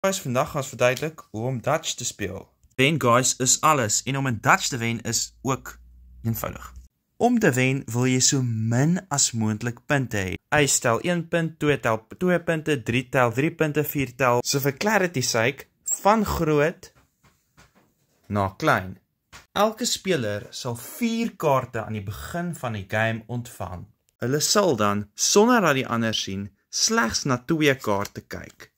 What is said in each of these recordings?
Guys, vandag gaan ons verduidelik hoe om Dutch te speel. Wen guys is alles en om in Dutch te wen is ook eenvoudig. Om te wen wil jy so min as moontlik punte hê. Hy tel 1 punt, 2 tel 2 punte, 3 tel 3 punte, 4 tel. So vir clarity sake, van groot na klein. Elke speler sal 4 kaarte aan die begin van die game ontvang. Hulle sal dan, sonder dat die ander sien, slegs na 2 kaarte kyk.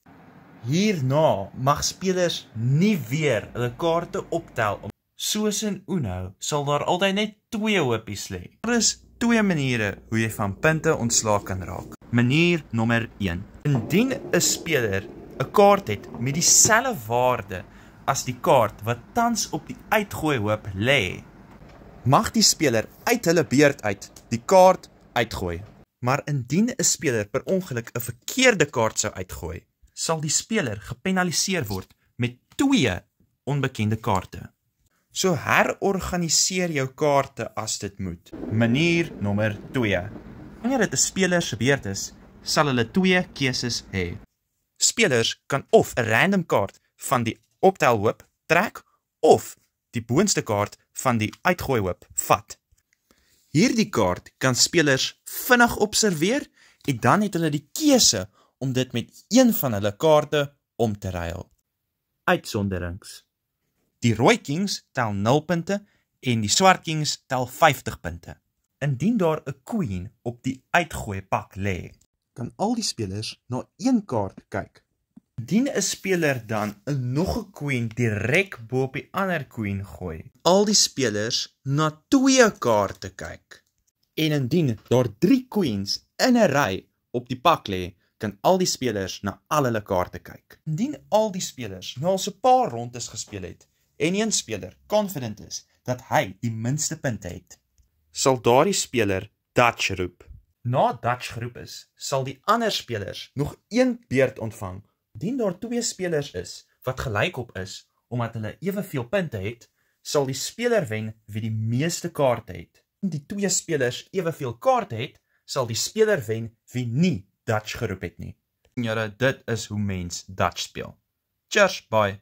Hierna mag spelers nie weer hulle kaarte optel. Soos in Uno sal daar altyd net 2 hoopies lê. Daar is 2 maniere hoe jy van punte ontslae kan raak. Manier nommer 1. Indien 'n speler 'n kaart het met dieselfde waarde as die kaart wat tans op die uitgooi hoop lê, mag die speler uit hulle beurt uit die kaart uitgooi. Maar indien 'n speler per ongeluk 'n verkeerde kaart sou uitgooi, sal die speler gepenaliseer word met 2 onbekende kaarte. So herorganiseer jou kaarte as dit moet. Manier nommer 2. Wanneer dit 'n speler se beurt is, sal hulle 2 keuses hê. Spelers kan of 'n random kaart van die optelhoop trek of die boonste kaart van die uitgooihoop vat. Hierdie kaart kan spelers vinnig observeer en dan het hulle die keuse om dit met een van hulle kaarte om te ruil. Uitsonderings. Die rooi kings tel 0 punte en die swart kings tel 50 punte. Indien daar 'n queen op die uitgooipak lê, kan al die spelers na 1 kaart kyk. Indien 'n speler dan nog 'n queen direk bo op die ander queen gooi, al die spelers na 2 kaarte kyk. En indien daar 3 queens in 'n ry op die pak lê, kan al die spelers na al hulle kaarte kyk. Indien al die spelers nou al so 'n paar rondes gespeel het en een speler confident is dat hy die minste punte het, sal daardie speler Dutch roep. Na Dutch geroep is, sal die ander spelers nog 1 beurt ontvang. Indien daar 2 spelers is wat gelykop is omdat hulle eweveel punte het, sal die speler wen wie die meeste kaarte het. Indien die 2 spelers eweveel kaarte het, sal die speler wen wie nie Dutch geroep het nie. Ja, dit is hoe mens Dutch speel. Cheers, bye.